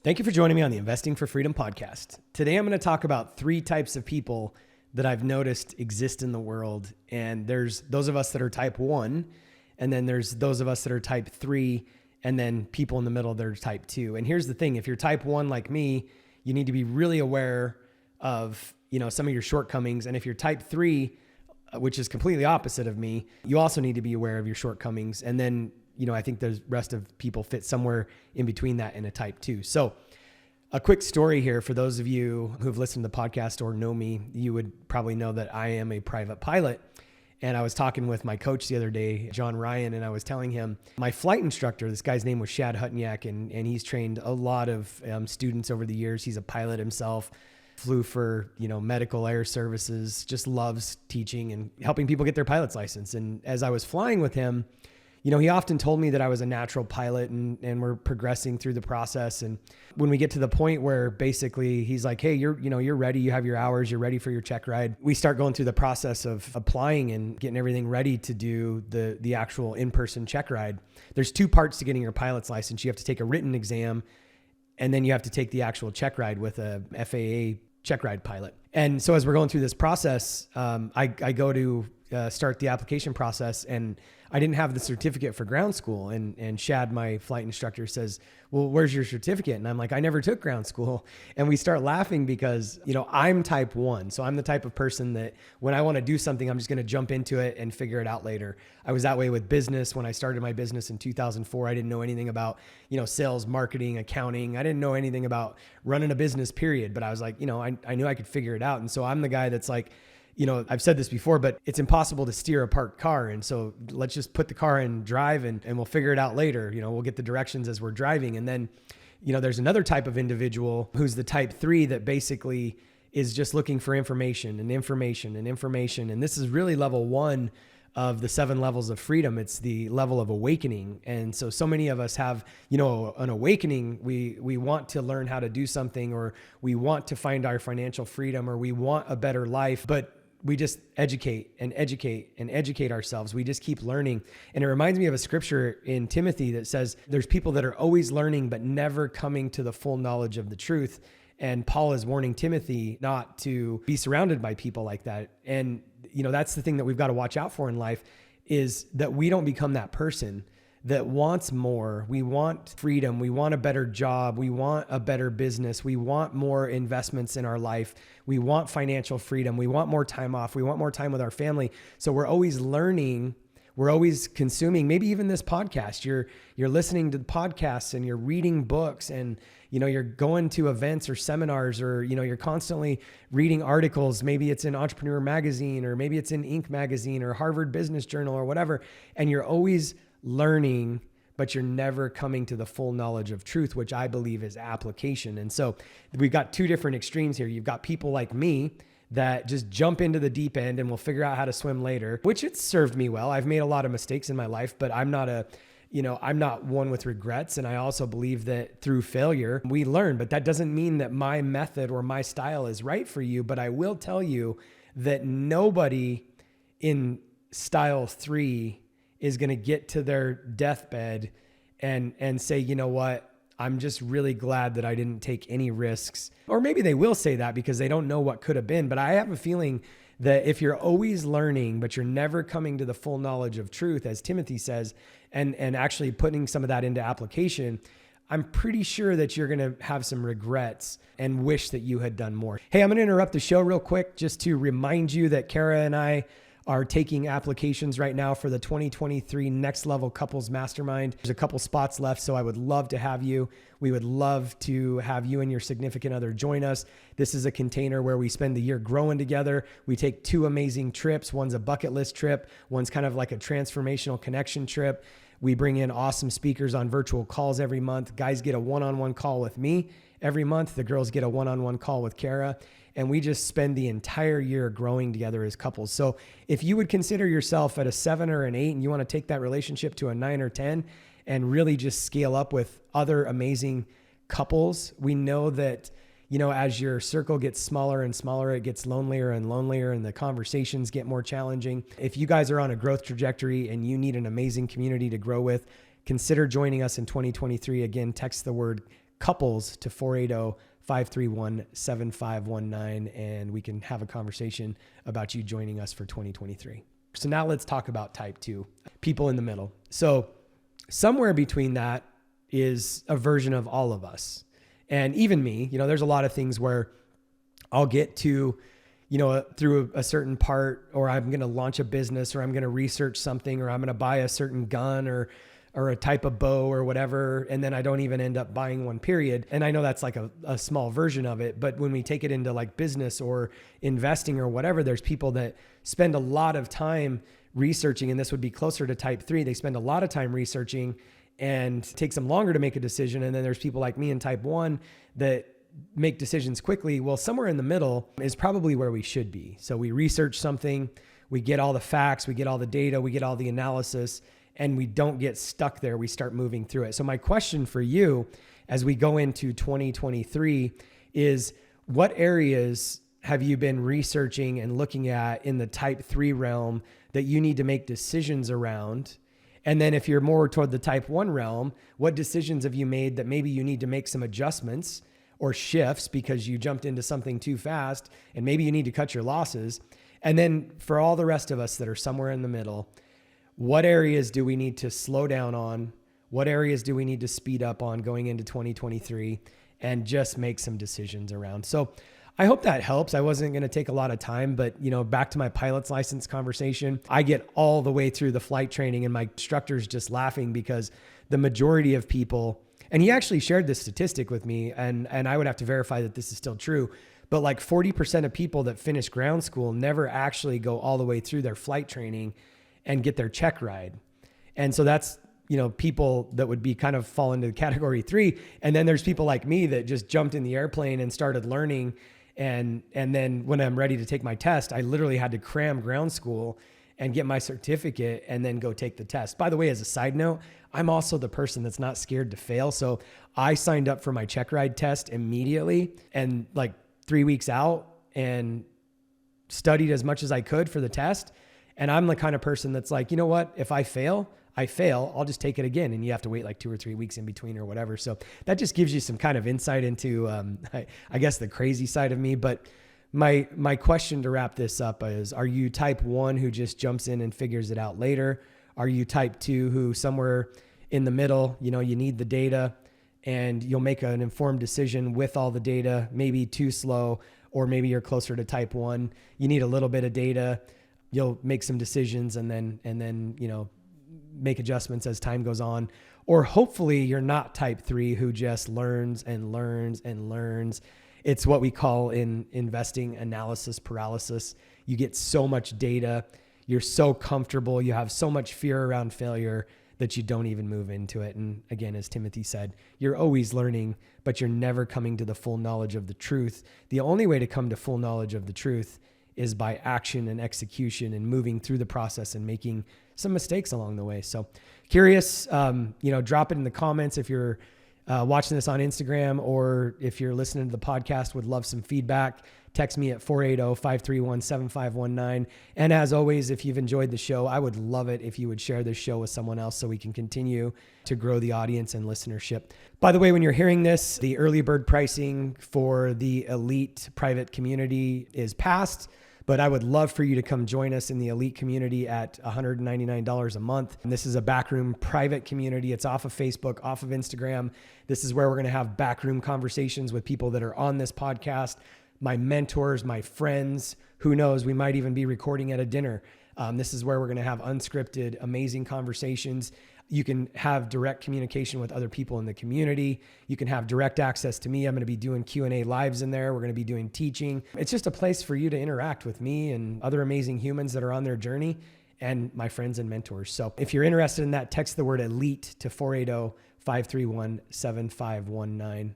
Thank you for joining me on the Investing for Freedom podcast. Today, I'm going to talk about 3 types of people that I've noticed exist in the world. And there's those of us that are type 1, and then there's those of us that are type 3, and then people in the middle that are type 2. And here's the thing, if you're type 1 like me, you need to be really aware of, some of your shortcomings. And if you're type 3, which is completely opposite of me, you also need to be aware of your shortcomings. And then I think the rest of people fit somewhere in between that in a type 2. So a quick story here for those of you who've listened to the podcast or know me, you would probably know that I am a private pilot. And I was talking with my coach the other day, John Ryan, and I was telling him my flight instructor, this guy's name was Shad Hutniak, and he's trained a lot of students over the years. He's a pilot himself, flew for, medical air services, just loves teaching and helping people get their pilot's license. And as I was flying with him, he often told me that I was a natural pilot and we're progressing through the process. And when we get to the point where basically he's like, hey, you're ready. You have your hours. You're ready for your check ride. We start going through the process of applying and getting everything ready to do the actual in-person check ride. There's 2 parts to getting your pilot's license. You have to take a written exam, and then you have to take the actual check ride with a FAA check ride pilot. And so as we're going through this process, I go to start the application process, and I didn't have the certificate for ground school. And Shad, my flight instructor, says, well, where's your certificate? And I'm like, I never took ground school. And we start laughing because, I'm type 1. So I'm the type of person that when I want to do something, I'm just going to jump into it and figure it out later. I was that way with business. When I started my business in 2004, I didn't know anything about, sales, marketing, accounting. I didn't know anything about running a business, period. But I was like, I knew I could figure it out. And so I'm the guy that's like, I've said this before, but it's impossible to steer a parked car. And so let's just put the car in drive and we'll figure it out later. We'll get the directions as we're driving. And then, there's another type of individual who's the type 3 that basically is just looking for information and information and information. And this is really level 1 of the 7 levels of freedom. It's the level of awakening. And so many of us have, an awakening. We want to learn how to do something, or we want to find our financial freedom, or we want a better life, but we just educate and educate and educate ourselves. We just keep learning. And it reminds me of a scripture in Timothy that says there's people that are always learning, but never coming to the full knowledge of the truth. And Paul is warning Timothy not to be surrounded by people like that. And, that's the thing that we've got to watch out for in life, is that we don't become that person that wants more. We want freedom. We want a better job. We want a better business. We want more investments in our life. We want financial freedom. We want more time off. We want more time with our family. So we're always learning. We're always consuming, maybe even this podcast. You're listening to podcasts and you're reading books, and you're going to events or seminars, or you're constantly reading articles. Maybe it's in Entrepreneur Magazine, or maybe it's in Inc. Magazine or Harvard Business Journal or whatever. And you're always learning, but you're never coming to the full knowledge of truth, which I believe is application. And so we've got 2 different extremes here. You've got people like me that just jump into the deep end and will figure out how to swim later, which it's served me well. I've made a lot of mistakes in my life, but I'm not one with regrets. And I also believe that through failure, we learn, but that doesn't mean that my method or my style is right for you. But I will tell you that nobody in style 3 is going to get to their deathbed and say, you know what, I'm just really glad that I didn't take any risks. Or maybe they will say that because they don't know what could have been. But I have a feeling that if you're always learning, but you're never coming to the full knowledge of truth, as Timothy says, and actually putting some of that into application, I'm pretty sure that you're going to have some regrets and wish that you had done more. Hey, I'm going to interrupt the show real quick just to remind you that Kara and I are taking applications right now for the 2023 Next Level Couples Mastermind. There's a couple spots left, so I would love to have you. We would love to have you and your significant other join us. This is a container where we spend the year growing together. We take 2 amazing trips. One's a bucket list trip. One's kind of like a transformational connection trip. We bring in awesome speakers on virtual calls every month. Guys get a one-on-one call with me every month. The girls get a one-on-one call with Kara. And we just spend the entire year growing together as couples. So if you would consider yourself at a 7 or an 8 and you want to take that relationship to a 9 or 10 and really just scale up with other amazing couples, we know that, as your circle gets smaller and smaller, it gets lonelier and lonelier, and the conversations get more challenging. If you guys are on a growth trajectory and you need an amazing community to grow with, consider joining us in 2023. Again, text the word couples to 480-531-7519, and we can have a conversation about you joining us for 2023. So now let's talk about type 2, people in the middle. So somewhere between that is a version of all of us. And even me, there's a lot of things where I'll get to, through a certain part, or I'm going to launch a business, or I'm going to research something, or I'm going to buy a certain gun or a type of bow or whatever. And then I don't even end up buying one, period. And I know that's like a small version of it. But when we take it into like business or investing or whatever, there's people that spend a lot of time researching, and this would be closer to type 3. They spend a lot of time researching and it takes them longer to make a decision. And then there's people like me in type 1 that make decisions quickly. Well, somewhere in the middle is probably where we should be. So we research something, we get all the facts, we get all the data, we get all the analysis, and we don't get stuck there. We start moving through it. So my question for you as we go into 2023 is, what areas have you been researching and looking at in the type 3 realm that you need to make decisions around? And then if you're more toward the type 1 realm, what decisions have you made that maybe you need to make some adjustments or shifts because you jumped into something too fast, and maybe you need to cut your losses? And then for all the rest of us that are somewhere in the middle, what areas do we need to slow down on? What areas do we need to speed up on going into 2023 and just make some decisions around? So I hope that helps. I wasn't going to take a lot of time, but back to my pilot's license conversation, I get all the way through the flight training and my instructor's just laughing because the majority of people, and he actually shared this statistic with me, and I would have to verify that this is still true, but like 40% of people that finish ground school never actually go all the way through their flight training and get their check ride. And so that's, people that would be kind of fall into category 3. And then there's people like me that just jumped in the airplane and started learning. And then when I'm ready to take my test, I literally had to cram ground school and get my certificate and then go take the test. By the way, as a side note, I'm also the person that's not scared to fail. So I signed up for my check ride test immediately and like 3 weeks out and studied as much as I could for the test. And I'm the kind of person that's like, you know what? If I fail, I'll just take it again. And you have to wait like 2 or 3 weeks in between or whatever. So that just gives you some kind of insight into, I guess, the crazy side of me. But my question to wrap this up is, are you type 1 who just jumps in and figures it out later? Are you type 2 who somewhere in the middle, you need the data and you'll make an informed decision with all the data, maybe too slow, or maybe you're closer to type 1. You need a little bit of data. You'll make some decisions and then, make adjustments as time goes on. Or hopefully you're not type 3 who just learns and learns and learns. It's what we call in investing analysis paralysis. You get so much data. You're so comfortable. You have so much fear around failure that you don't even move into it. And again, as Timothy said, you're always learning, but you're never coming to the full knowledge of the truth. The only way to come to full knowledge of the truth is by action and execution and moving through the process and making some mistakes along the way. So curious, drop it in the comments if you're watching this on Instagram, or if you're listening to the podcast, would love some feedback. Text me at 480-531-7519. And as always, if you've enjoyed the show, I would love it if you would share this show with someone else so we can continue to grow the audience and listenership. By the way, when you're hearing this, the early bird pricing for the elite private community is past, but I would love for you to come join us in the elite community at $199 a month. And this is a backroom private community. It's off of Facebook, off of Instagram. This is where we're going to have backroom conversations with people that are on this podcast, my mentors, my friends. Who knows, we might even be recording at a dinner. This is where we're going to have unscripted, amazing conversations. You can have direct communication with other people in the community. You can have direct access to me. I'm going to be doing Q&A lives in there. We're going to be doing teaching. It's just a place for you to interact with me and other amazing humans that are on their journey and my friends and mentors. So if you're interested in that, text the word ELITE to 480-531-7519.